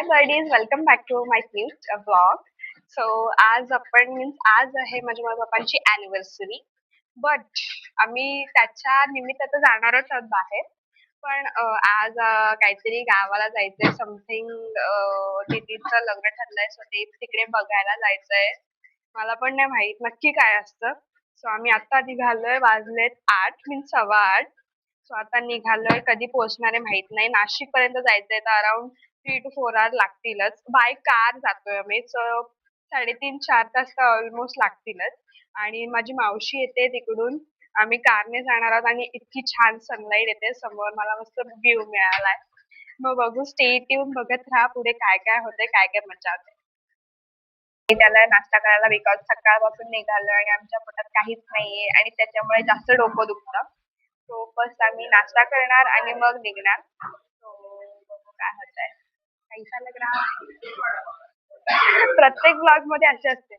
buddies, welcome back to my new vlog. So आज आहे माझ्या पप्पांची अॅनिव्हर्सरी. बट आम्ही त्याच्या निमित्तानं जाणारच आहोत बाहेर. पण आज काहीतरी गावाला जायचंय, समथिंग दीदीचं लग्न ठरलंय, सो ते तिकडे बघायला जायचंय. मला पण नाही माहित नक्की काय असतं. सो आम्ही आता निघालोय, वाजलेत 8 मीन्स 8:15. सो आता निघालोय, कधी पोहोचणार आहे माहित नाही. नाशिक पर्यंत जायचंय तर अराउंड 3 to 4 hours लागतीलच. बाय कार जातोय आम्ही, सो 3.5-4 तास तर ऑलमोस्ट लागतीलच. आणि माझी मावशी येते तिकडून, आम्ही कारने जाणार आहोत आणि इतकी छान सनलाईट येते समोर, मला मस्त व्ह्यू मिळालाय. मग बघू, स्टे ट्यून, बघत राहा पुढे काय काय होते, काय काय मजा होते. त्याला नाश्ता करायला बिकॉज सकाळपासून निघालोय आणि आमच्या पोटात काहीच नाहीये आणि त्याच्यामुळे जास्त डोकं दुखतं. सो फर्स्ट आम्ही नाश्ता करणार आणि मग निघणार. सो बघू काय होतंय. कैसा लग रहा है? प्रत्येक ब्लॉग मध्ये असे असते.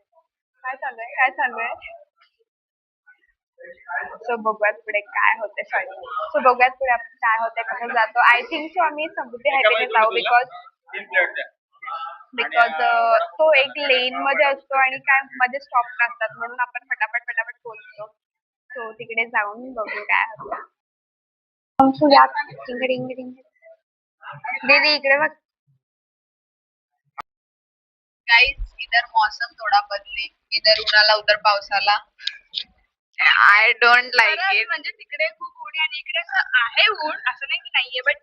काय चालूय, काय चालूय. सो बघूयात पुढे काय होते. सो बघूयात पुढे आपण काय होते, कसं जातो. आय थिंक सो आम्ही समृद्धी हायवेने जाऊ, बिकॉज तो एक लेन मध्ये असतो आणि काय मध्ये स्टॉप नसतात, म्हणून आपण फटाफट फटाफट पोहोचतो. सो तिकडे जाऊन बघू काय होतं. दीदी इकडे बघ. गाइस, इधर मौसम थोड़ा बदले, इधर उन्हाला उधर पावसाला. I don't like it. म्हणजे तिकडे खूप ऊन आणि इकडे असं आहे ऊन, असं नाही की नाहीये, बट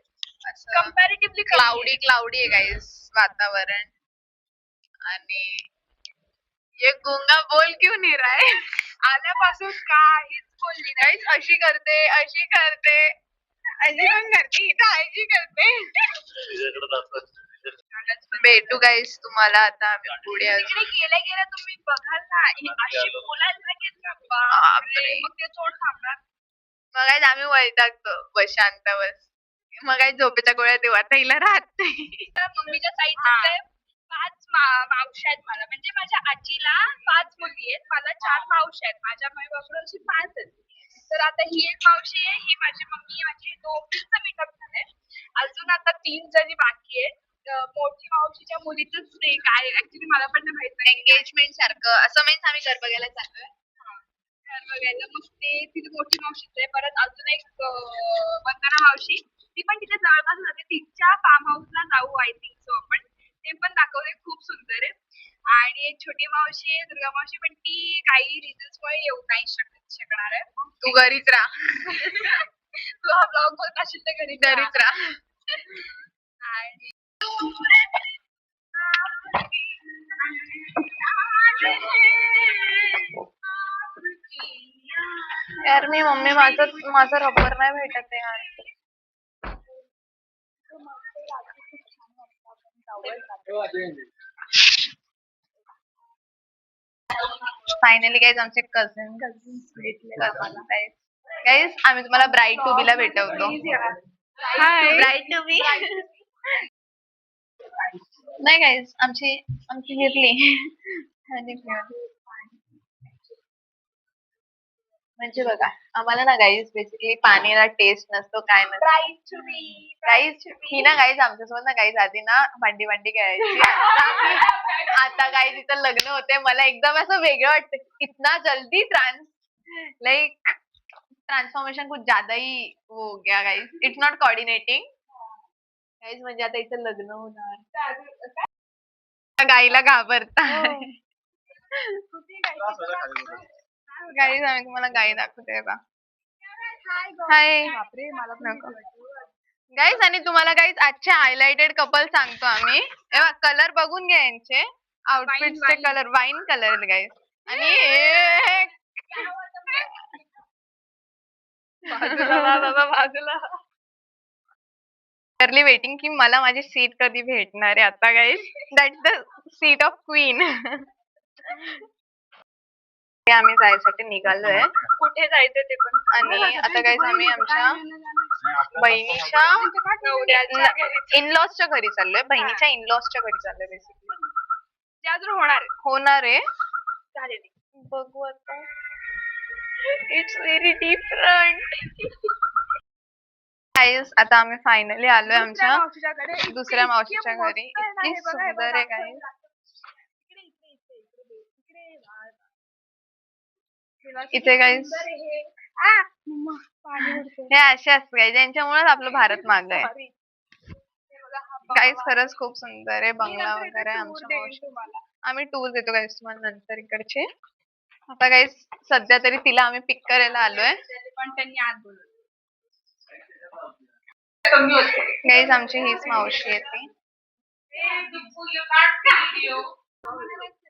कम्पॅरेटिव्हली क्लाउडी आहे गाइस वातावरण. आणि ये गुंगा बोल क्यों नहीं रहा है? आल्यापासून काहीच बोलली नाही. गाइस अशी करते, अशी करते, अशी पण करते, इथं अशी करते. भेटू गाइस तुम्हाला आता आम्ही पुढे तिकडे अजून. गेल्या गेल्या तुम्ही बघाल ना, ही अशी बोलायला लागेल ना, बापरे, मग ते तोंड थांबणार. मग काय आम्ही वैतागतो, बस शांत बस. मग काय झोपेच्या गोळ्या देऊ, आता हिला राहत नाही. तर मम्मीच्या साईडचे 5 मावशी आहेत मला, म्हणजे माझ्या आजीला 5 मुली आहेत, मला 4 मावशी आहेत, माझ्या माईबापाला अशी 5 आहेत. तर आता ही एक मावशी आहे, ही माझी मम्मी, माझी दोघींचं मेकअप झालंय. अजून आता 3 जणी बाकी आहेत. मोठी मावशीच्या मुलीचंच ते काय ऍक्च्युली मला पण नाही माहित. एंगेजमेंट सारखं असं मीन्स आम्ही घर बघायला चाललोय. घर बघायला मग ते तिची मोठी मावशीच आहे. परत अजून एक वंदना मावशी, ती पण तिच्या जवळपास जाते, तिच्या फार्म हाऊसला जाऊ आय थिंक सो आपण. ते पण दाखवते, खूप सुंदर आहे. आणि एक छोटी मावशी आहे, दुर्गा मावशी, पण ती काही रिझन्स मुळे येऊ नाही शकणार आहे. तू घरीच राहा. तू हा ब्लॉग बघत असेल तर घरीच राहा. आणि यार मी मम्मी माझं रबर नाही भेटत आहे यार. फायनली गाइस आमचे कझिन भेटले गाइस. आम्ही तुम्हाला ब्राईड टू बी ला भेटवतो. ब्राईड टू बी नाही गाइस, आमची घेतली. म्हणजे बघा, आम्हाला ना गाईज बेसिकली पाणीला टेस्ट नसतो, काय नसतो गाईज. ही ना गाईज आमच्यासोबत ना गाईज आधी ना भांडी खेळायची. आता गाईज इथं लग्न होते, मला एकदम असं वेगळं वाटतं. इतना जल्दी ट्रान्सफॉर्मेशन कुछ ज्यादा ही हो गया guys. It's not coordinating guys. म्हणजे आता इथं लग्न होणार, गाईला घाबरता. गाईज आम्ही तुम्हाला गाई दाखवते बघा. Hi guys. आणि तुम्हाला गाईज आजचे हायलाइटेड कपल सांगतो आम्ही. कलर बघून घ्या यांचे आउटफिटचे कलर, वाईन कलर गाईज. आणि बाजूला वेटिंग की मला माझी सीट कधी भेटणार आहे आता guys. That's the seat of queen. आम्ही जायसाठी निघालोय. कुठे जायचं ते पण. आणि आता गाईज आम्ही आमच्या बहिणीच्या इनलॉजच्या घरी चाललोय. बहिणीच्या इनलॉजच्या घरी चाललोय बेसिकली. ते अजून होणार आहे. चालेल, बघू आता. It's very different. गाईज आता आम्ही फायनली आलोय आमच्या मावशीच्याकडे. दुसऱ्या मावशीच्या इतकी घरी. मस्त आहे ना, इतकी हे बघा, हे सुंदर बघा. आहे गाईज. इथे गाईज हे असे असते गाईज, यांच्यामुळेच आपलं भारत मागे आहे. गाईज खरंच खूप सुंदर आहे बंगला वगैरे आमच्या मावशी. आम्ही टूर देतो गाईज तुम्हाला नंतर इकडचे. आता गाईज सध्या तरी तिला आम्ही पिक करायला आलोय. पण त्यांनी आज बोलवलं. गाईज आमची हीच मावशी आहे ती.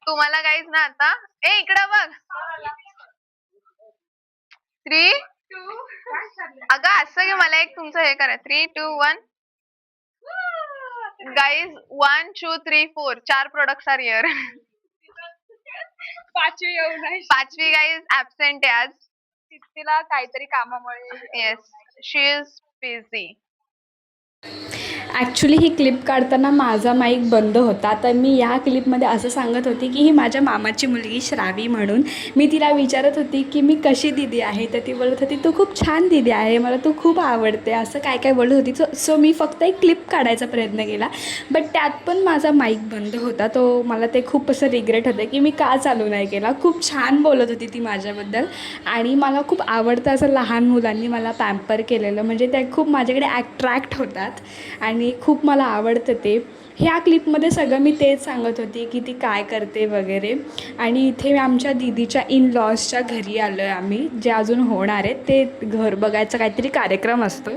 तुम्हाला गाईज ना आता इकडं बघ 3 अगं असं की मला एक तुमचं हे करा 3 2 1 गाईज 1 2 3 4 4 प्रोडक्ट्स आर हिअर. पाचवी येऊ नाही. पाचवी गाईज ऍबसेंट आहे आज. तिला काहीतरी कामामुळे. Yes she is busy. Actually he clip काढताना माझा माईक बंद होता. तर मी या क्लिपमध्ये असं सांगत होती की ही माझ्या मामाची मुलगी श्रावी म्हणून. मी तिला विचारत होती की मी कशी दीदी आहे, तर ती बोलत होती तू खूप छान दीदी आहे, मला तू खूप आवडते, असं काय काय बोलत होती. सो मी फक्त एक क्लिप काढायचा प्रयत्न केला, बट त्यात पण माझा माईक बंद होता. तो मला ते खूप असं रिग्रेट होतं की मी का चालू नाही केला. खूप छान बोलत होती ती माझ्याबद्दल आणि मला खूप आवडतं असं लहान मुलांनी मला पॅम्पर केलेलं. म्हणजे त्या खूप माझ्याकडे ॲट्रॅक्ट होतात आणि खूप मला आवडतं ते. ह्या क्लिपमध्ये सगळं मी तेच सांगत होती की ती काय करते वगैरे. आणि इथे आमच्या दीदीच्या इन लॉजच्या घरी आलो आहे आम्ही, जे अजून होणार आहेत. ते घर बघायचा काहीतरी कार्यक्रम असतो,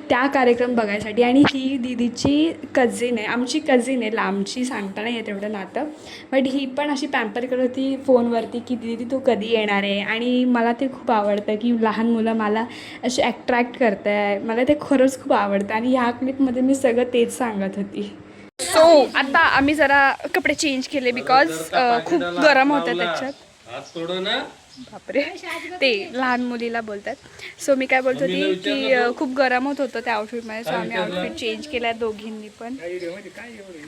त्या कार्यक्रम बघायसाठी. आणि ही दीदीची कझिन आहे, आमची कझिन आहे, लांबची सांगता नाही आहे तेवढं नातं. बट ही पण अशी पॅम्पर करत होती फोनवरती की दीदी तू कधी येणार आहे. आणि मला ते खूप आवडतं की लहान मुलं मला अशी ॲट्रॅक्ट करत आहे, मला ते खरंच खूप आवडतं. आणि ह्या क्लिपमध्ये मी सगळं तेच सांगत होती. सो आता आम्ही जरा कपडे चेंज केले बिकॉज खूप गरम होतं त्याच्यात. बापरे, ते लहान मुलीला बोलतात. सो मी काय बोलत होती की खूप गरम होत होतं त्या आउटफिटमध्ये. सो आम्ही आउटफिट चेंज केला दोघींनी पण.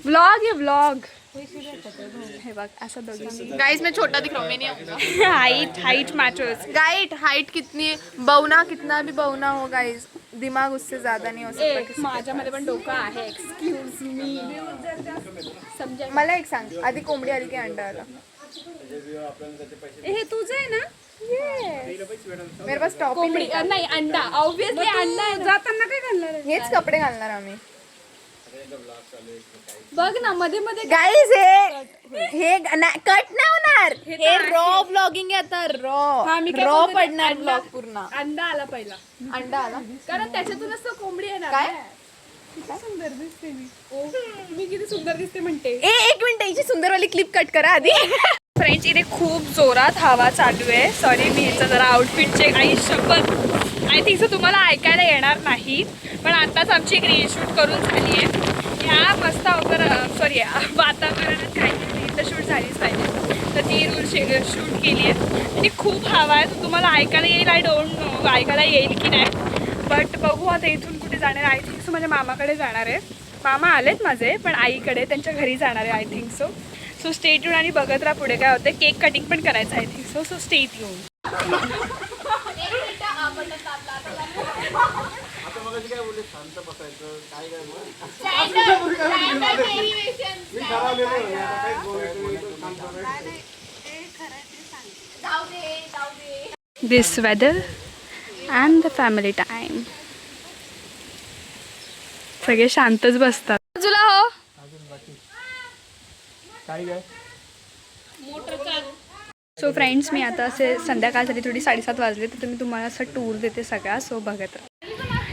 व्लॉग आहे व्लॉग. हे बघ असं दोघींनी. गाइस मैं छोटा दिख रहा हूँ, मैं नहीं आऊंगा. Height matters. हाइट कितनी बवना, कितना भी बवना हो गाइस, दिमाग उससे ज्यादा नहीं हो सकता किसी का. माझ्यामध्ये पण डोकं आहे, एक्सक्यूज मी. समजा मला एक सांग, आधी कोंबडी आली की अंडा आला? हे तुझं आहे ना. मेरे पास टॉप कोंबडी नाही, अंडा. ऑब्विसली अंडा. जाताना काय घालणार आहे? हेच कपडे घालणार आम्ही. बघ ना मध्ये मध्ये. गाइस हे कट नाही होणार, हे रॉ ब्लॉगिंग आहे आता. रॉ पडणार ब्लॉग पूर्ण. अंडा आला पहिला. अंडा आला कारण त्याच्यातूनच तो कोंबडी येणार. काय? किती सुंदर दिसते मी. मी किती सुंदर दिसते म्हणते. एक मिनिट, हिची सुंदरवाली क्लिप कट करा आधी. फ्रेंड्स इथे खूप जोरात हवा चालू आहे. सॉरी मी हिचं जरा आउटफिट चेक. आई शपथ आय थिंक सो तुम्हाला ऐकायला येणार नाही, पण आत्ताच आमची एक रील शूट करून झाली आहे. ह्या मस्त सॉरी वातावरणात काहीतरी रील तर शूट झालीच पाहिजे, तर ती रील शूट केली आहे. आणि खूप हवा आहे, तर तुम्हाला ऐकायला येईल. आय डोंट नो ऐकायला येईल की नाही, बट बघू आता इथून कुठे जाणार. आय थिंक सो माझ्या मामाकडे जाणार आहे. मामा आलेत माझे, पण आईकडे त्यांच्या घरी जाणार आहे I think so. So stay tune आणि बघत राहा पुढे काय होतं. केक कटिंग पण करायचं I think so. So stay tune. This weather and the family time. सगळे शांतच बसतात. बाजूला हो. सो फ्रेंड्स मी आता असे संध्याकाळ झाली, थोडी 7:30 वाजले, तर तुम्ही तुम्हाला असं टूर देते सगळा. सो बघत राहा.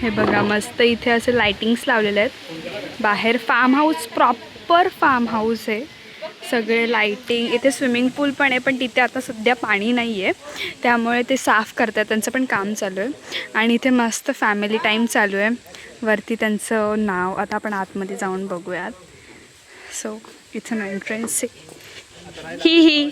हे बघा मस्त इथे असे लाइटिंग्स लावलेले आहेत. बाहेर farmhouse, proper farmhouse आहे. सगळे लाइटिंग. इथे स्विमिंग पूल पण आहे, पण तिथे आता सध्या पाणी नाही आहे, त्यामुळे ते साफ करतात, त्यांचं पण काम चालू आहे. आणि इथे मस्त फॅमिली टाईम चालू आहे. वरती त्यांचं नाव, आता आपण आतमध्ये जाऊन बघूयात. सो इथून एंट्रन्स आहे. ही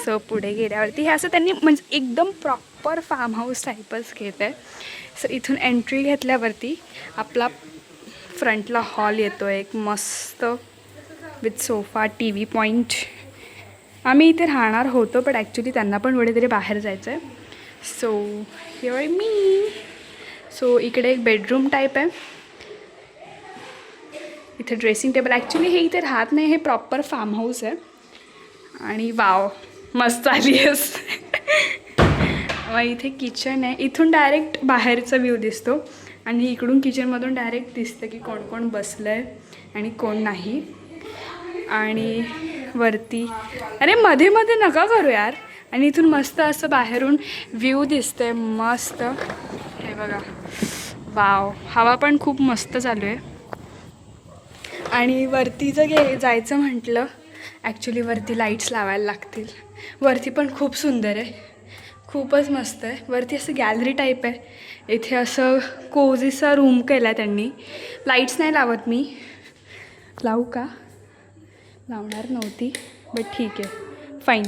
सो पुढे गेल्यावरती हे असं त्यांनी म्हणजे एकदम प्रॉपर फार्म हाऊस टाईपच घेत आहे. सो इथून एंट्री घेतल्यावरती आपला फ्रंटला हॉल येतो एक मस्त with sofa, T V point. आम्ही इथे राहणार होतो, पण ॲक्च्युली त्यांना पण कुठेतरी बाहेर जायचं आहे. So here me. सो इकडे एक बेडरूम टाईप आहे. इथे ड्रेसिंग टेबल, ॲक्च्युली हे इथे राहत नाही, हे प्रॉपर फार्म हाऊस आहे. आणि वाव मस्त आली आहेस. मग इथे किचन आहे. इथून डायरेक्ट बाहेरचा व्ह्यू दिसतो आणि इकडून किचनमधून डायरेक्ट दिसतं की कोण कोण बसलं आहे आणि कोण नाही. आणि वरती अरे मध्ये मध्ये नका करू यार. आणि इथून मस्त असं बाहेरून व्ह्यू दिसतंय मस्त. हे बघा वाव, हवा पण खूप मस्त चालू आहे. आणि वरती जर जायचं म्हटलं, ॲक्च्युली वरती लाईट्स लावायला लागतील. वरती पण खूप सुंदर आहे, खूपच मस्त आहे. वरती असं गॅलरी टाईप आहे. इथे असं कोझीचा रूम केला आहे त्यांनी. लाईट्स नाही लावत मी, लावू का? लावणार नव्हती बट ठीक आहे फाईन.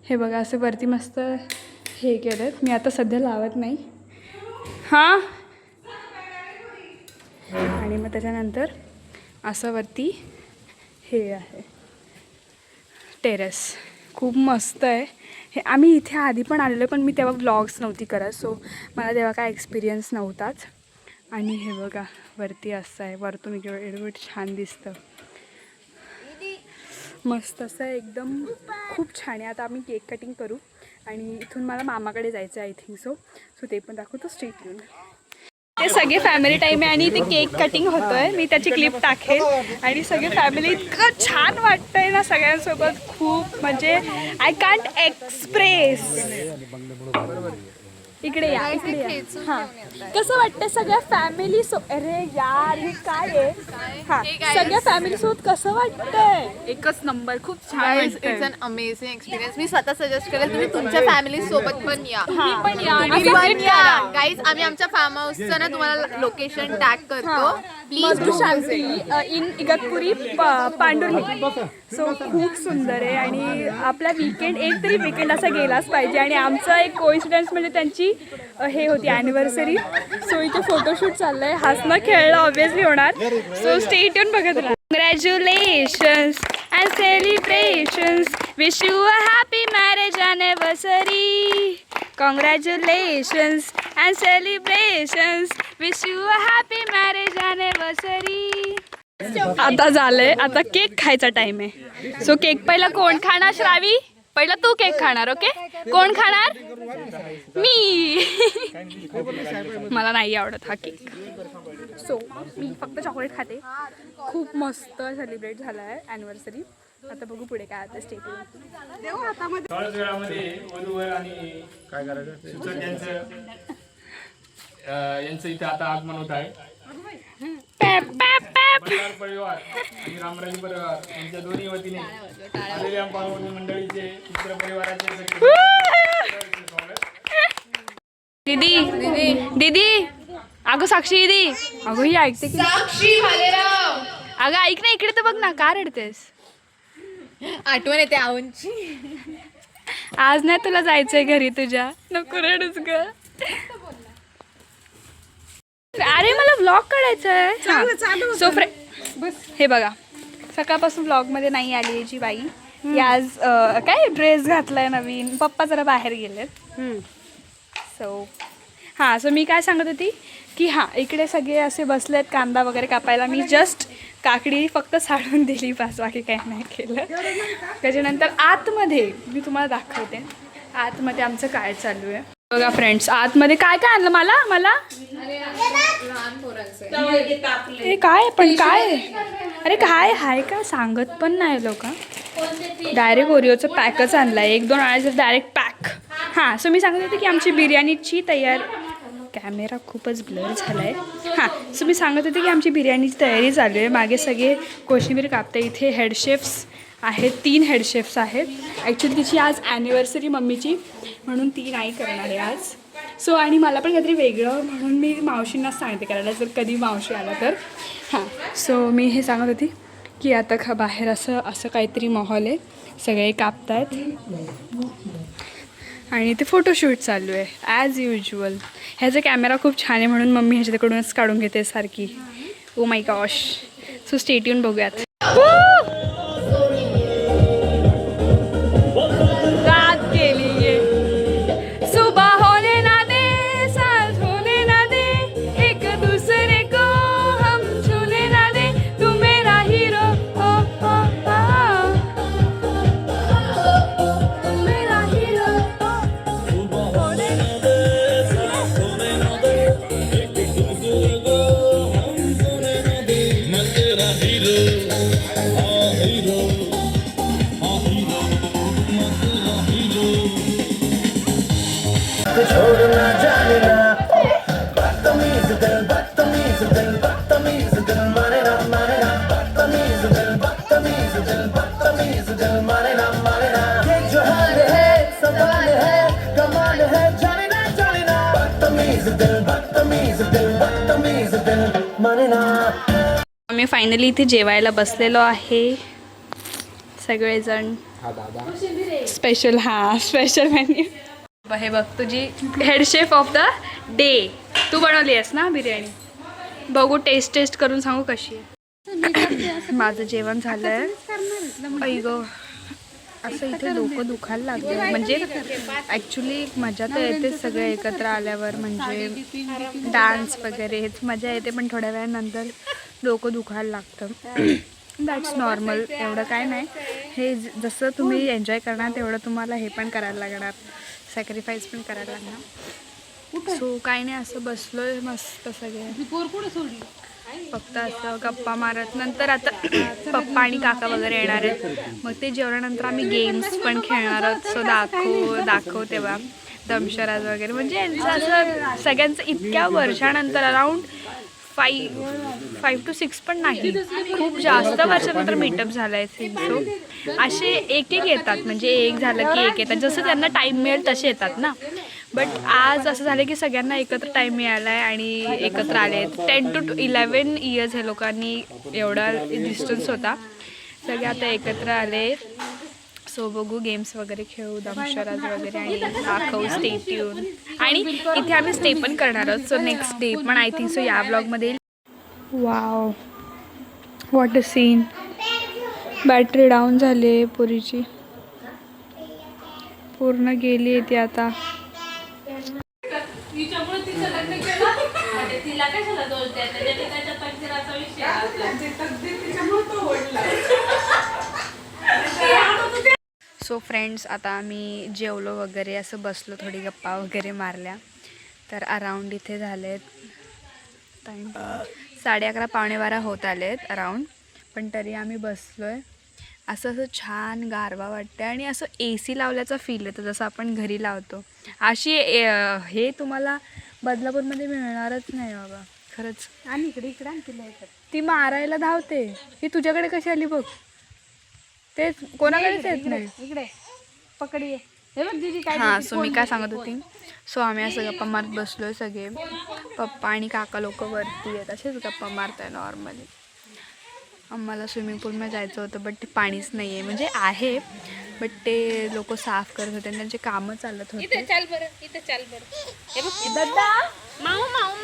हे बघा असं वरती मस्त हे केलं आहे. मी आता सध्या लावत नाही. हां. आणि मग त्याच्यानंतर असं वरती हे आहे टेरेस. खूप मस्त आहे हे. आम्ही इथे आधी पण आलेलो, पण मी तेव्हा व्लॉग्स नव्हती करत, सो मला तेव्हा काय एक्सपिरियन्स नव्हताच. आणि हे बघा वरती असं आहे, वरतून एवढं छान दिसतं, मस्त असं आहे एकदम. खूप छान आहे. आता आम्ही केक कटिंग करू आणि इथून मला मामाकडे जायचं आहे आय थिंक सो ते पण दाखवतो. स्ट्रीट येऊन ते सगळे फॅमिली टाईम आहे आणि इथे केक कटिंग होतो आहे. मी त्याची क्लिप टाकेल. आणि सगळे फॅमिली इतकं छान वाटतं आहे ना सगळ्यांसोबत. खूप म्हणजे आय कांट एक्सप्रेस. इकडे या, इकडे या. हां, कसं वाटतं सगळ्या फॅमिली अरे यार हे काय आहे. हां, सगळ्या फॅमिली सोबत कसं वाटतंय? एकच नंबर, खूप छान. It's an amazing experience. मी स्वतः सजेस्ट करेल तुम्ही तुमच्या फॅमिली सोबत पण या. पण या गाईज, आम्ही आमच्या फार्म हाऊसचं ना तुम्हाला लोकेशन टॅग करतो. Please Madhu Shanti in Igatpuri Pandurli. So खूप सुंदर आहे. आणि आपला वीकेंड एक तरी वीकेंड असा गेलाच पाहिजे. आणि आमचा एक कोइन्सिडन्स म्हणजे त्यांची हे होती ॲनिव्हर्सरी. सो इथे फोटोशूट चाललं आहे. हसणं खेळणं ऑब्वियसली होणार. सो स्टे ट्यून बघत राहा. Congratulations and celebrations. Wish you a happy marriage anniversary. Congratulations and celebrations. Wish you a happy marriage anniversary. आता झालंय, आता केक खायचा टाइम आहे. सो केक पहिला कोण खाणार? श्रावी पहिला तू केक खाणार. ओके, कोण खाणार? मी. मला नाही आवडत हा केक, सो मी फक्त चॉकलेट खाते. खूप मस्त सेलिब्रेट झाला आहे ॲनिव्हर्सरी. आता बघू पुढे काय आता. स्टेट थोड्याच वेळामध्ये वधूवर आणि काय करायचं सूचक यांचं इथे आता आगमन होत आहे. बल्लार परिवार आणि रामराजी परिवार यांच्या दोन्ही वतीने आलेल्या पाहुणे मंडळीचे मित्र परिवाराचे दीदी दीदी अगं साक्षी दीदी, अगं ही ऐकते की अगं ऐक ना, इकडे तर बघ ना. का रडतेस? आठवण येते आऊंची. आज नाही तुला जायचंय घरी तुझ्या? नको रडूच ग. अरे मला व्लॉग काढायचा आहे. सो हे बघा, सकाळपासून व्लॉगमध्ये नाही आली आहे जी बाई. ती आज काय ड्रेस घातलाय नवीन. पप्पा जरा बाहेर गेलेत. सो हां, सो मी काय सांगत होती की हां, इकडे सगळे असे बसलेत कांदा वगैरे कापायला. मी जस्ट काकडी फक्त साडून दिली बस, बाकी काही नाही केलं. त्याच्यानंतर आतमध्ये मी तुम्हाला दाखवते आतमध्ये आमचं काय चालू आहे. बघा फ्रेंड्स, आतमध्ये काय काय आणलं मला हे काय पण काय. अरे काय हाय का सांगत पण नाही लोक. डायरेक्ट ओरिओचं पॅकच आणलं आहे. 1-2 आणायचं डायरेक्ट पॅक. हां, सो मी सांगत होते की आमची बिर्याणीची तयार. कॅमेरा खूपच ब्लर झाला आहे. हां, सो मी सांगत होते की आमची बिर्याणीची तयारी चालू आहे. मागे सगळे कोशिंबीर कापते. इथे हेडशेफ्स आहेत, 3 हेडशेफ्स आहेत. ॲक्च्युली तिची आज ॲनिव्हर्सरी मम्मीची, म्हणून ती नाही करणार आहे आज. सो आणि मला पण काहीतरी वेगळं म्हणून मी मावशींनाच सांगते करायला, जर कधी मावशी आला तर. हां, सो मी हे सांगत होती की आता बाहेर असं काहीतरी माहोल आहे. सगळे कापत आहेत आणि ते फोटोशूट चालू आहे ॲज युज्युअल. ह्याचा कॅमेरा खूप छान आहे म्हणून मम्मी ह्याच्याकडूनच काढून घेते सारखी. Oh my gosh. So stay tune बघूयात. रात के लिए सुबह होने आम्ही फायनली इथे जेवायला बसलेलो आहे सगळेजण. Special special menu. हे बघ तुझी head chef of the day तू बनवली आहेस ना बिर्याणी. बघू टेस्ट करून सांगू कशी आहे. माझं जेवण झालंय. ऐक असं इथे डोकं दुखायला लागलं. म्हणजे ॲक्च्युली मजा तर येते सगळे एकत्र आल्यावर, म्हणजे डान्स वगैरे हेच मजा येते, पण थोड्या वेळानंतर डोकं दुखायला लागतं. दॅट्स नॉर्मल, एवढं काय नाही. हे जसं तुम्ही एन्जॉय करणार तेवढं तुम्हाला हे पण करायला लागणार, सॅक्रिफाईस पण करायला लागणार. सो काय नाही, असं बसलोय मस्त सगळे फक्त असं गप्पा मारत. नंतर आता पप्पा आणि काका वगैरे येणार आहेत, मग ते जेवणानंतर आम्ही गेम्स पण खेळणार आहोत. सो दाखव तेव्हा दमशराज वगैरे, म्हणजे यांचं असं सगळ्यांचं इतक्या वर्षानंतर अराऊंड 5 to 6 पण नाही, खूप जास्त वर्षानंतर मीटअप झाला आहे. सो असे एक येतात, म्हणजे एक झालं की एक येतात, जसं त्यांना टाईम मिळेल तसे येतात ना. बट आज असं झालं की सगळ्यांना एकत्र टाईम मिळाला आहे आणि एकत्र आले आहेत. 10 to 11 इयर्स हे लोकांनी एवढा डिस्टन्स होता, सगळे आता एकत्र आले. सो बघू, गेम्स वगैरे खेळू, दमशराज वगैरे आणि दाखवू. Stay tune. आणि इथे आम्ही स्टे पण करणार आहोत. सो नेक्स्ट डे पण आय थिंक सो या ब्लॉगमध्ये येईल. Wow, what a scene. Battery down झाली आहे पुरीची, पूर्ण गेली आहे ती आता. सो फ्रेंड्स, आता आम्ही जेवलो वगैरे, असं बसलो, थोडी गप्पा वगैरे मारल्या. तर अराऊंड इथे झालेत टाईम 11:30 12:15 होत आलेत अराऊंड. पण तरी आम्ही बसलोय. असं छान गारवा वाटते आणि असं AC लावल्याचा फील येतो, जसं आपण घरी लावतो. अशी हे तुम्हाला बदलापूरमध्ये मिळणारच नाही बाबा, खरंच. आणि इकडे आणखी ती मारायला धावते. ही तुझ्याकडे कशी आली बघ, ते कोणाकडेच येत नाही. इकडे पकडी. हां, सो मी काय सांगत होती. सो आम्ही असं गप्पा मारत बसलोय सगळे. पप्पा आणि काका लोक वरती आहेत, असेच गप्पा मारताय नॉर्मली. आम्हाला स्विमिंग पूलमध्ये जायचं होतं, बट ते पाणीच नाही आहे, म्हणजे आहे बट ते लोक साफ करत होते आणि त्यांचे कामं चालत होते.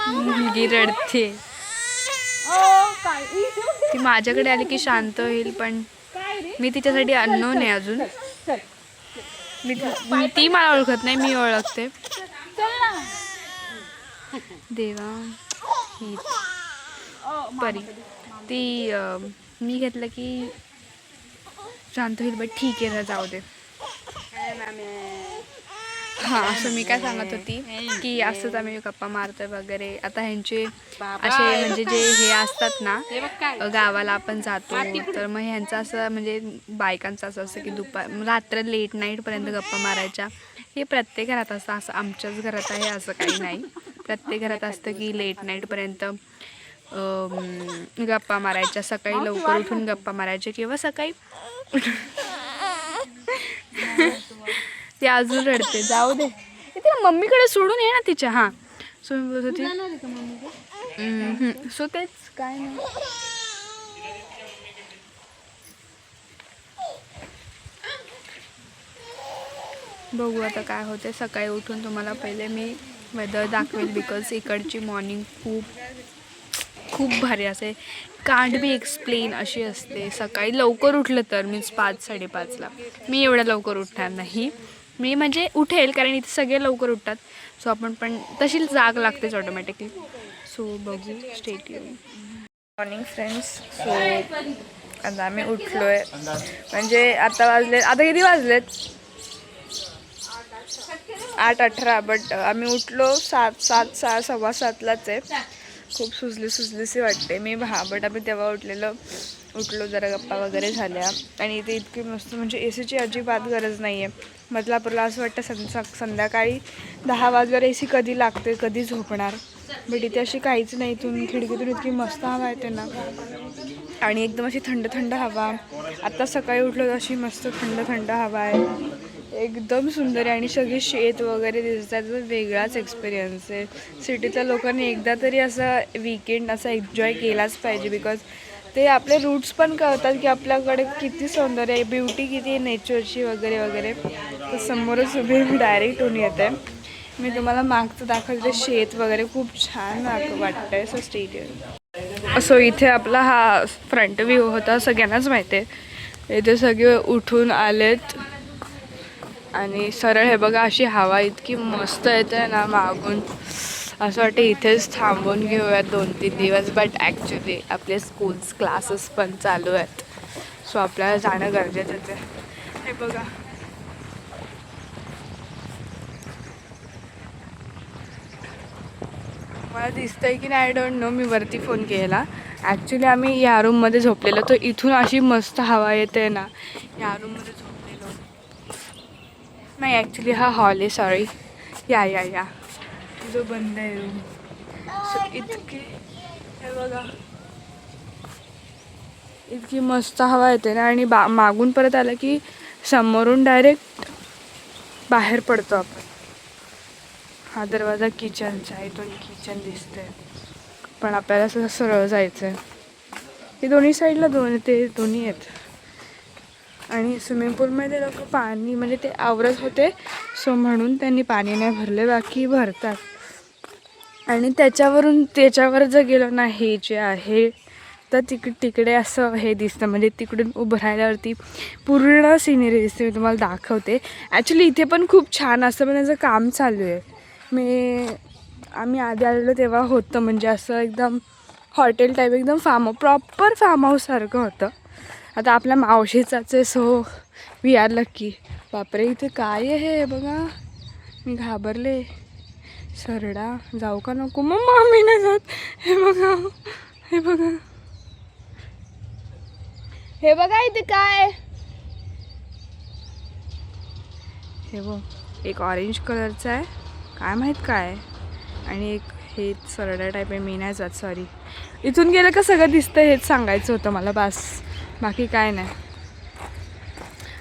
मुलगी रडते. ती माझ्याकडे आली की शांत होईल, पण मी तिच्यासाठी अननोन आहे अजून. ती मला ओळखत नाही, मी ओळखते. देवा, ही परी ती मी घेतलं की शांत होईल, बट ठीक आहे ना, जाऊ दे. हां, असं मी काय सांगत होती की असंच आम्ही गप्पा मारतोय वगैरे. आता ह्यांचे असे म्हणजे जे हे असतात ना, गावाला आपण जातो, तर मग ह्यांचं असं म्हणजे बायकांचं असं असतं की रात्र लेट नाईटपर्यंत गप्पा मारायच्या. हे प्रत्येक घरात असतं, असं आमच्याच घरात आहे असं काही नाही. प्रत्येक घरात असतं की लेट नाईटपर्यंत गप्पा मारायच्या, सकाळी लवकर उठून गप्पा मारायच्या, किंवा सकाळी ती अजून रडते, जाऊ दे. तिला मम्मीकडे सोडून ये ना तिच्या. हां, सो मी बोलत होती. सो तेच काय नाही. बघू आता काय होते. सकाळी उठून तुम्हाला पहिले मी वेदर दाखवेल, बिकॉज इकडची मॉर्निंग खूप भारी असे, कांट बी एक्सप्लेन अशी असते. सकाळी लवकर उठलं तर मीन्स 5-5:30ला. मी एवढ्या लवकर उठणार नाही. मी म्हणजे उठेल, कारण इथे सगळे लवकर उठतात. सो आपण पण तशी जाग लागतेच ऑटोमॅटिकली. सो बघू, stay tune. Morning friends. So आता आम्ही उठलो आहे, म्हणजे आता किती वाजलेत 8:18. बट आम्ही उठलो 7:15 आहे. खूप सुजलीशी वाटते मी. बट आम्ही तेव्हा उठलो, जरा गप्पा वगैरे झाल्या. आणि इथे इतकी मस्त, म्हणजे ACची अजिबात गरज नाही आहे. बदलापूरला असं वाटतं संध्याकाळी 10 वाजल्यावर AC कधी लागते, कधी झोपणार. बट इथे अशी काहीच नाही. इथून खिडकीतून इतकी मस्त हवा येते ना, आणि एकदम अशी थंड थंड हवा. आत्ता सकाळी उठलो तर अशी मस्त थंड थंड हवा आहे, एकदम सुंदर आहे. आणि सगळे शेत वगैरे दिसतात. वेगळाच एक्सपिरियन्स आहे. सिटीतल्या लोकांनी एकदा तरी असा वीकेंड असा एन्जॉय केलाच पाहिजे, बिकॉज ते आपले रूट्स पण कळतात की आपल्याकडे किती सौंदर्य आहे, ब्युटी किती आहे नेचरची वगैरे वगैरे. तर समोरच उभी मी डायरेक्ट होऊन येते. मी तुम्हाला मागचं दाखवते शेत वगैरे, खूप छान वाटतं आहे. सो स्टेट सो इथे आपला हा फ्रंट व्ह्यू होता. सगळ्यांनाच माहिती आहे इथे सगळे उठून आलेत आणि सरळ हे बघा अशी हवा इतकी मस्त येते ना मागून, असं वाटतं इथेच थांबून घेऊयात 2-3 दिवस. बट ॲक्च्युली आपले स्कूल्स क्लासेस पण चालू आहेत, सो आपल्याला जाणं गरजेचंच आहे. हे बघा मला दिसतंय की नाही आय डोंट नो. मी वरती फोन केला. ॲक्च्युली आम्ही या रूममध्ये झोपलेलो, तर इथून अशी मस्त हवा येते ना. या रूममध्ये झोपलेलो नाही, ॲक्च्युली हा हॉल आहे. सॉरी, या जो बंद आहे रूम. सो इतकी हे बघा इतकी मस्त हवा येते ना. आणि मागून परत आलं की समोरून डायरेक्ट बाहेर पडतो आपण. हा दरवाजा किचनचा आहे, इथून किचन दिसतंय, पण आपल्याला असं सरळ जायचं आहे. हे दोन्ही साईडला दोन्ही आहेत. आणि स्विमिंग पूलमध्ये लोक पाणी म्हणजे ते आवरत होते, सो म्हणून त्यांनी पाणी नाही भरले, बाकी भरतात. आणि त्याच्यावर जर गेलो ना, हे जे आहे तर तिकडे असं हे दिसतं, म्हणजे तिकडून उभं राहिल्यावरती पूर्ण सिनेरी दिसते. मी तुम्हाला दाखवते. ॲक्च्युली इथे पण खूप छान असतं, पण त्याचं काम चालू आहे. आम्ही आधी आलेलो तेव्हा होतं, म्हणजे असं एकदम हॉटेल टाईप, एकदम प्रॉपर फार्म हाऊससारखं होतं. आता आपल्या मावशीचाच आहे, सो वी आर लकी. बापरे इथे काय आहे हे बघा, मी घाबरले. सरडा जाऊ का नको? मम्मा मी नाही जात. हे बघा इथे काय. हे बघ, एक ऑरेंज कलरचा आहे, काय माहीत काय आहे, आणि एक हे सरडा टाईप आहे. मी नाही जात, सॉरी. इथून गेलं का सगळं दिसतं, हेच सांगायचं होतं मला, बस बाकी काय नाही.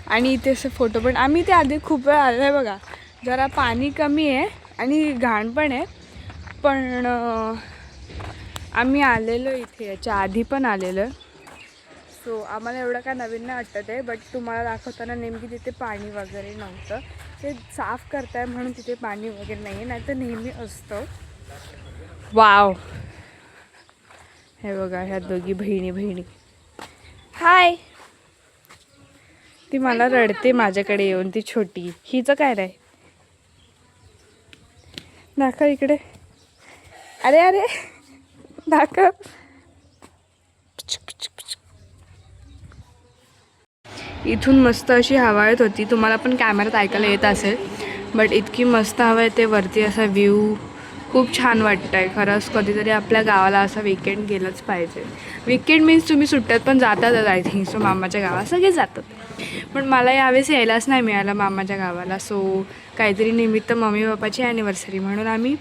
आणि इथे असे फोटो पण, आम्ही ते आधी खूप वेळ आलो आहे बघा. जरा पाणी कमी आहे आणि घाण पण आहे, पण आम्ही आलेलो इथे याच्या आधी पण आलेलो. सो आम्हाला एवढं काय नवीन नाही वाटत आहे. बट तुम्हाला दाखवताना नेमकी तिथे पाणी वगैरे नव्हतं, ते साफ करताय म्हणून तिथे पाणी वगैरे नाही आहे, नाही तर नेहमी असतं. वाव, हे बघा ह्या दोघी बहिणी. हाय. ती मला रडते माझ्याकडे येऊन, ती छोटी. हिचं काय रे, दाखव इकडे. अरे दाखव. इथून मस्त अशी हवा येत होती. तुम्हाला पण कॅमेऱ्यात ऐकायला येत असेल, बट इतकी मस्त हवा येते वरती. असा व्ह्यू खूप छान वाटतं आहे. खरंच कधीतरी आपल्या गावाला असा वीकेंड गेलंच पाहिजे. वीकेंड मीन्स तुम्ही सुट्ट्यात पण जातातच आय थिंक. सो मामाच्या गावाला सगळे जातात, पण मला यावेळेस यायलाच नाही मिळालं मामाच्या गावाला. सो काहीतरी निमित्त मम्मी पप्पाची ॲनिव्हर्सरी म्हणून आम्ही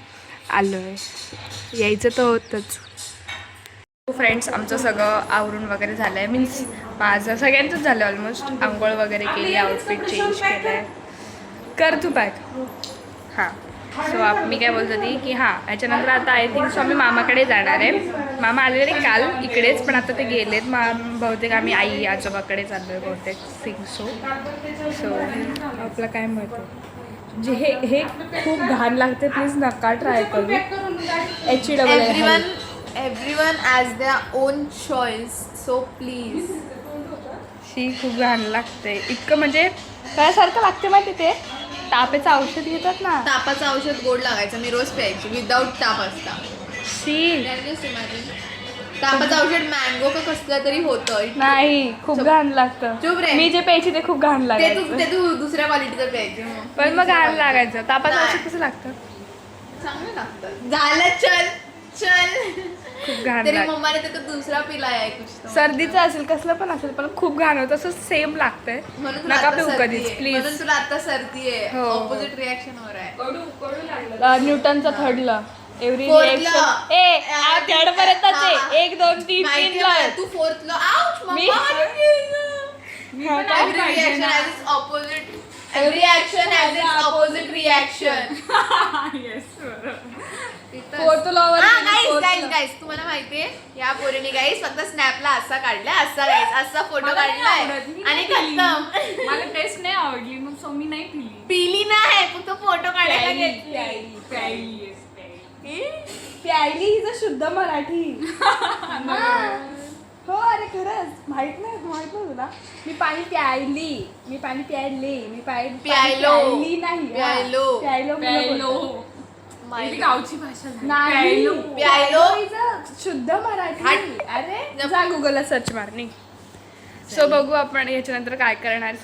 आलो आहे. यायचं तर होतंच. फ्रेंड्स, आमचं सगळं आवरून वगैरे झालं आहे, मीन्स माझं सगळ्यांचंच झालं ऑलमोस्ट. आंघोळ वगैरे केली, आउटफिट चेंज केलं आहे. कर तू पॅक. हां, सो मी काय बोलत होती की हां, याच्यानंतर आता आय थिंक सो आम्ही मामाकडे जाणार आहे. मामा आलेले काल इकडेच, पण आता ते गेलेत. बहुतेक आम्ही आई आजोबाकडे चाललो आहे बहुतेक, थिंक सो. आपलं काय मत आहे? जे हे खूप घाण लागते, प्लीज नका ट्राय करू. Everyone as their own choice, so please. खूप घाण लागते, इतकं म्हणजे त्यासारखं लागते माहिती. ते तापेचं औषध घेतात ना, तापाचं औषध गोड लागायचं, मी रोज प्यायची विदाऊट ताप असता. तापाचं औषध मँगो का कसलं तरी होतं, नाही खूप घाण लागतं. चुप रे. मी जे प्यायची ते खूप घाण लागायचं. ते तू दुसऱ्या क्वालिटीचं प्यायची. पण मग घाण लागायचं. तापाचं औषध कसं लागतं? चांगलं लागतं. झालं, चल चल खूप घाण तेरी लागतं. मम्मा ने तो दूसरा पिलाया है कुछ तो. सर्दीचं असेल कसलं पण असेल पण खूप घाण होतं असं सेम लागतंय. म्हणून तुला नका आता पिऊ सर्दी कधीच आहे. प्लीज. म्हणून तुला आता सर्दी आहे. हो, हो. ऑपोजिट रिएक्शन हो रहा है. न्यूटनचं थर्डलं एव्हरी Fourth रिएक्शन law. ए थर्ड पर्यंतच हा, आहे हा. 1 2 3 माहिती 3 आहे मला, तू फोर्थ लो आउच मी- every reaction has its opposite. Every action has its opposite reaction. Fourth lower guys तुम्हाला माहितीये या पोरीने गाईस फक्त स्नॅपला असा काढलाय असा गाईस असा फोटो काढलाय आणि खतम. मला टेस्ट नाही आवडली मग सो मी नाही पिली. पिली नाही फक्त फोटो काढायला घेतली. प्यायली हिचं शुद्ध मराठी. हो अरे खरंच माहित नाही तुला. मी पाणी प्यायली मी पाणी प्यायले मी पाणी प्यायलो. प्यायली नाही हा. प्यायलो. प्यायलो गावची भाषा नाही प्यायलो. हिचं शुद्ध मराठी. हट. अरे जा गुगलला सर्च मार नाही. सो बघू आपण याच्यानंतर काय करणार.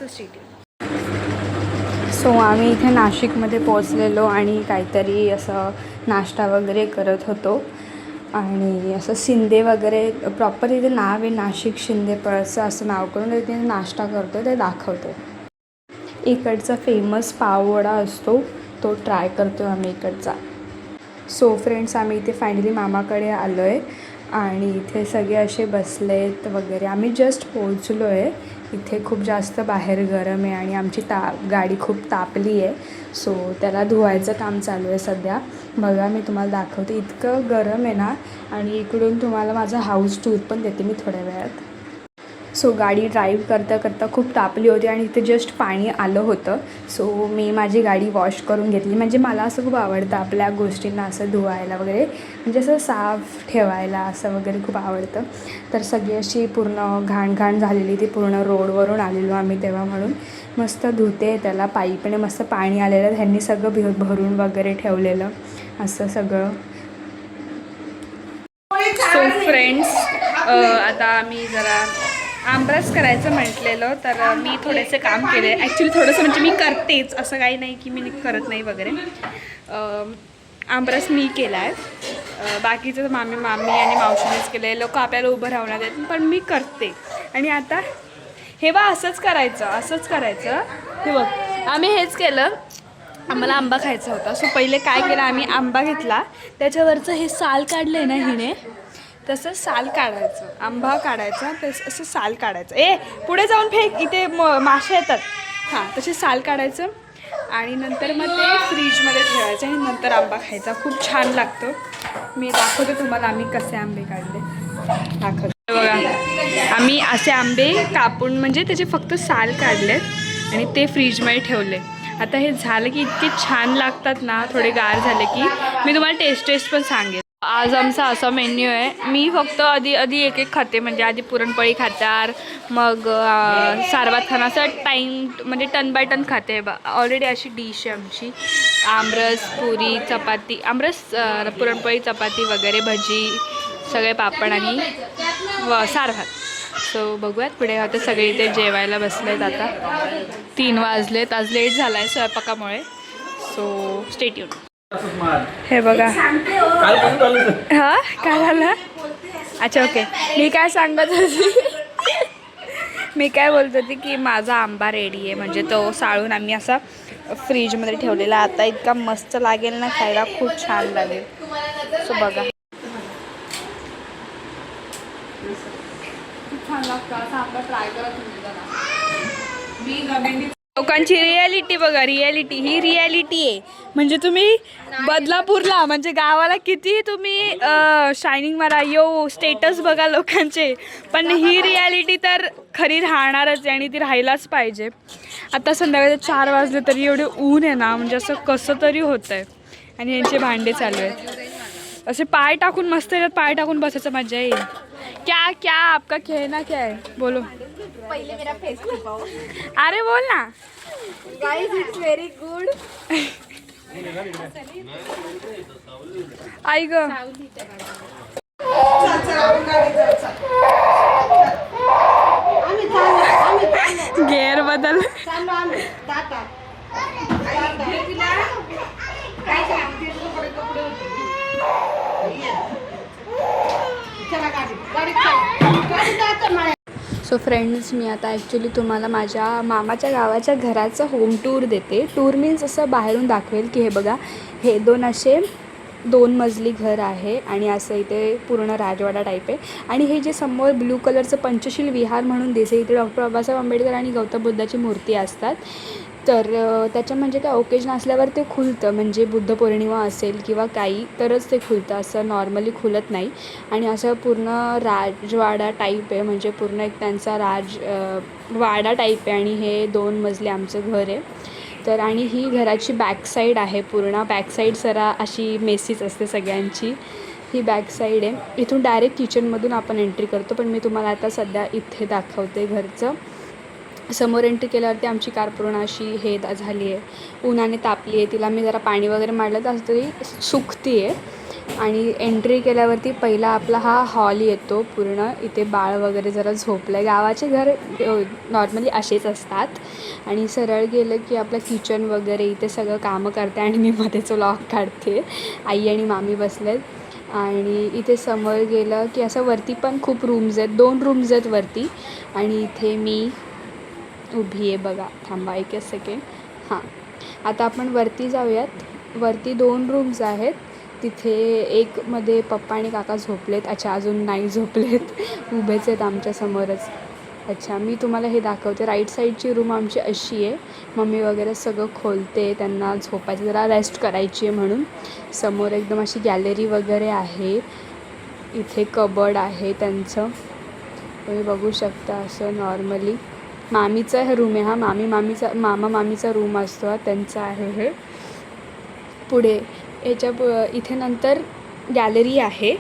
सो आम्ही इथे नाशिकमध्ये पोचलेलो आणि काहीतरी असं नाश्ता वगैरे करत होतो आणि असं शिंदे वगैरे प्रॉपर इथे नाव आहे नाशिक शिंदे पळसं असं नाव करून इथे नाश्ता करतो ते दाखवतो. इकडचा फेमस पाववडा असतो तो ट्राय करतो आम्ही इकडचा. सो फ्रेंड्स आम्ही इथे फायनली मामाकडे आलो आहे आणि इथे सगळे असे बसलेत वगैरे. आम्ही जस्ट पोहोचलो आहे. इथे खूप जास्त बाहेर गरम आहे आणि आमची गाडी खूप तापली आहे. सो त्याला धुवायचं काम चालू आहे सध्या. बघा मी तुम्हाला दाखवते इतकं गरम आहे ना. आणि इकडून तुम्हाला माझा हाऊस टूर पण देते मी थोड्या वेळात. सो गाडी ड्राईव्ह करता करता खूप तापली होती आणि इथे जस्ट पाणी आलं होतं. सो मी माझी गाडी वॉश करून घेतली. म्हणजे मला असं खूप आवडतं आपल्या गोष्टींना असं धुवायला वगैरे म्हणजे असं साफ ठेवायला असं वगैरे खूप आवडतं. तर सगळी अशी पूर्ण घाण झालेली ती पूर्ण रोडवरून आलेलो आम्ही तेव्हा म्हणून मस्त धुते त्याला. पाईपने मस्त पाणी आलेलं ह्यांनी सगळं भरून वगैरे ठेवलेलं असं सगळं. सो फ्रेंड्स आता आम्ही जरा आमरस करायचं म्हटलेलं तर मी थोडेसे काम केले. ॲक्च्युली थोडंसं म्हणजे मी करतेच असं काही नाही की मी करत नाही वगैरे. आमरस मी केला आहे. बाकीचं मामी आणि मावशीनेच केलं आहे. लोक आपल्याला उभं राहणार आहेत पण मी करते. आणि आता हे बा असंच करायचं हे बघ आम्ही हेच केलं. आम्हाला आंबा खायचा होता. सो पहिले काय केलं आम्ही आंबा घेतला त्याच्यावरचं हे साल काढलं आहे ना हिने तसं साल काढायचं. आंबा काढायचा तसं असं साल काढायचं. पुढे जाऊन फेक इथे मासे येतात. हां तसे साल काढायचं आणि नंतर मग ते फ्रीजमध्ये ठेवायचं आणि नंतर आंबा खायचा. खूप छान लागतो. मी दाखवते तुम्हाला आम्ही कसे आंबे काढले दाखवते बघा. आम्ही असे आंबे कापून म्हणजे त्याचे फक्त साल काढलेत आणि ते फ्रीजमध्ये ठेवले. आता हे झालं की इतके छान लागतात ना. थोडे गार झाले की मी तुम्हाला टेस्ट पण सांगेन. आज आमचा असा मेन्यू आहे. मी फक्त आधी एक खाते म्हणजे आधी पुरणपोळी खाणार मग सारभात खाणं असं टाईम म्हणजे टन बाय टन खाते. ऑलरेडी अशी डिश आहे आमची. आमरस पुरी चपाती आमरस पुरणपोळी चपाती वगैरे भजी सगळे पापड आणि सारभात. सो बघूयात पुढे आता सगळे इथे जेवायला बसलेत. आता 3 वाजलेत. आज लेट झाला आहे स्वयंपाकामुळे. So stay tune. हे बघा हां काय झालं. अच्छा ओके मी काय सांगत होती मी काय बोलत होती की माझा आंबा रेडी आहे म्हणजे तो साळून आम्ही असा फ्रीजमध्ये ठेवलेला. आता इतका मस्त लागेल ना खायला खूप छान लागेल. सो बघा छान लागतं असं आंबा ट्राय करा तुम्ही जरा. लोकांची रियालिटी बघा. ही रियालिटी आहे. म्हणजे तुम्ही बदलापूरला म्हणजे गावाला किती तुम्ही शायनिंग मारा स्टेटस बघा लोकांचे पण ही रियालिटी तर खरी राहणारच आहे आणि ती राहायलाच पाहिजे. आता संध्याकाळी 4 वाजले तरी एवढे ऊन आहे ना म्हणजे असं कसं तरी होतं आहे. आणि यांचे भांडे चालू आहेत. असे पाय टाकून मस्त याच्यात पाय टाकून बसायचं मजा येईल. क्या आपका कहना क्या है बोलो. पहिले मेरा फेस दिखाओ. अरे बोल ना. Guys it's very good. आई ग गेअर बदल. सो फ्रेंड्स, मी आता ॲक्च्युली तुम्हाला माझ्या मामाच्या गावाच्या घराचं होम टूर देते. टूर मीन्स असं बाहेरून दाखवेल की हे बघा, हे असे 2 मजली घर आहे आणि असं इथे पूर्ण राजवाडा टाईप आहे. आणि हे जे समोर ब्लू कलरचं पंचशील विहार म्हणून दिसे, इथे डॉक्टर बाबासाहेब आंबेडकर आणि गौतम बुद्धाची मूर्ती असतात. तर त्याच्या म्हणजे काय ओकेजन असल्यावर ते खुलतं, म्हणजे बुद्ध पौर्णिमा असेल किंवा काही तरच ते खुलतं, असं नॉर्मली खुलत नाही. आणि असं पूर्ण राजवाडा टाईप आहे, म्हणजे पूर्ण एक त्यांचा वाडा टाईप आहे. आणि हे 2 मजले आमचं घर आहे. तर आणि ही घराची बॅकसाईड आहे. पूर्ण बॅकसाईड जरा अशी मेसीच असते सगळ्यांची. ही बॅकसाईड आहे. इथून डायरेक्ट किचनमधून आपण एंट्री करतो, पण मी तुम्हाला आता सध्या इथे दाखवते घरचं. समोर एंट्री केल्यावरती आमची कार पूर्ण अशी झाली आहे, उन्हाने तापली आहे. तिला मी जरा पाणी वगैरे मारलं तर असं तरी सुकती आहे. आणि एंट्री केल्यावरती पहिला आपला हा हॉल येतो पूर्ण. इथे बाळ वगैरे जरा झोपलं आहे. गावाचे घर नॉर्मली असेच असतात. आणि सरळ गेलं की आपलं किचन वगैरे, इथे सगळं कामं करते आणि मी मध्येच व्लॉग काढते. आई आणि मामी बसलेत. आणि इथे समोर गेलं की असं वरती पण खूप रूम्स आहेत, 2 रूम्स आहेत वरती. आणि इथे मी उभी आहे बघा. थांबा एकच सेकंड. हां, आता आपण वरती जाऊयात. वरती 2 रूम्स आहेत. तिथे एकमध्ये पप्पा आणि काका झोपलेत. अच्छा, अजून नाही झोपलेत, उभेच आहेत आमच्यासमोरच. अच्छा, मी तुम्हाला हे दाखवते. राईट साईडची रूम आमची अशी आहे. मम्मी वगैरे सगळं खोलते, त्यांना झोपायचं जरा रेस्ट करायची आहे म्हणून. समोर एकदम अशी गॅलरी वगैरे आहे. इथे कबड आहे त्यांचं, तुम्ही बघू शकता. असं नॉर्मली मामीचा हे रूम आहे हा. मामीचा रूम असतो त्यांचा आहे हे. पुढे इथे नंतर गॅलरी आहे.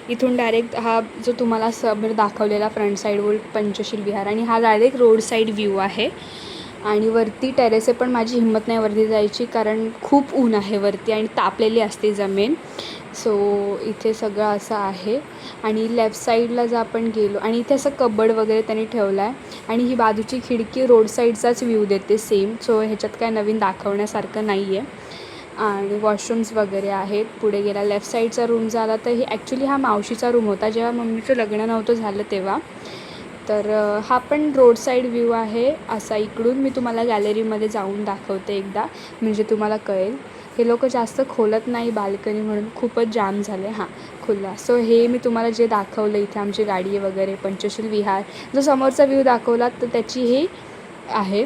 इथून डायरेक्ट हा जो तुम्हाला समोर दाखवलेला फ्रंट साईडवर पंचशील विहार, आणि हा डायरेक्ट रोड साईड व्ह्यू आहे. आणि वरती टेरेस आहे, पण माझी हिंमत नाही वरती जायची, कारण खूप ऊन आहे वरती आणि तापलेली असते जमीन. सो इथे सगळं असं आहे. आणि लेफ्ट साईडला जर आपण गेलो, आणि इथे असं कबड वगैरे त्यांनी ठेवलं आहे. आणि ही बाजूची खिडकी रोड साईडचाच व्ह्यू देते सेम. सो ह्याच्यात काय नवीन दाखवण्यासारखं नाही आहे. आणि वॉशरूम्स वगैरे आहेत. पुढे गेला लेफ्ट साईडचा रूम झाला तर ही ॲक्च्युली हा मावशीचा रूम होता जेव्हा मम्मीचं लग्न नव्हतं झालं तेव्हा. तर हा पण रोड साईड व्ह्यू आहे असा. इकडून मी तुम्हाला गॅलरीमध्ये जाऊन दाखवते एकदा, म्हणजे तुम्हाला कळेल. हे लोक जास्त खोलत नाही बाल्कनी, म्हणून खूपच जाम झाले. हां, खुला. सो हे मी तुम्हाला जे दाखवलं, इथे आमची गाडी वगैरे, पंचशील विहार. जो समोरचा व्ह्यू दाखवला तर त्याची ही आहे.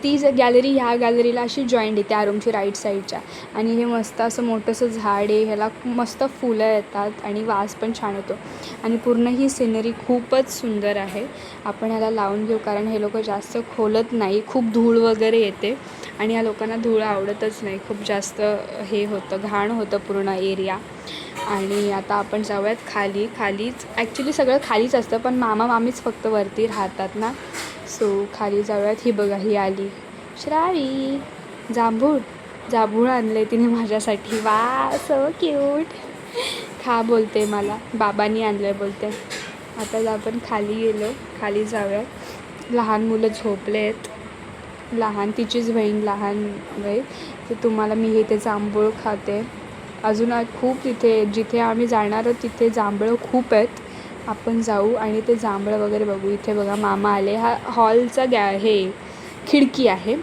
ती गॅलरी ह्या गॅलरीला अशी जॉईंट आहे त्या रूमची राईट साईडच्या. आणि हे मस्त असं मोठंसं झाड आहे, ह्याला मस्त फुलं येतात आणि वास पण छान येतो. आणि पूर्ण ही सिनरी खूपच सुंदर आहे. आपण ह्याला लावून घेऊ, कारण हे लोक जास्त खोलत नाही. खूप धूळ वगैरे येते आणि ह्या लोकांना धूळ आवडतच नाही. खूप जास्त हे होतं, घाण होतं पूर्ण एरिया. आणि आता आपण जाऊयात खालीच ॲक्च्युली सगळं खालीच असतं, पण मामा मामीच फक्त वरती राहतात ना. सो खाली जाऊयात. ही बघा, ही आली श्रावी. जांभूळ आणले तिने माझ्यासाठी. वा, सो क्यूट. खा बोलते मला, बाबांनी आणलं बोलते. आता आपण खाली गेलो, खाली जाऊयात. लहान मुलं झोपले आहेत. तिचीच बहीण लहान बहीण. तर तुम्हाला मी इथे जांभूळ खाते. अजून खूप जिथे आम्ही जाणार आहोत तिथे जांभळं खूप आहेत. आपण जाऊ आणि ते जांभळं वगैरे बघू. इथे बघा मामा आले. हा हॉलचा खिडकी आहे.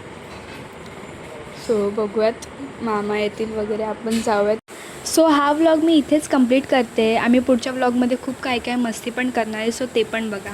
सो बघूयात मामा येतील वगैरे, आपण जाऊयात. सो हा व्लॉग मी इथेच कंप्लीट करते. आम्ही पुढच्या व्लॉगमध्ये खूप काय मस्ती पण करणार आहे, सो ते पण बघा.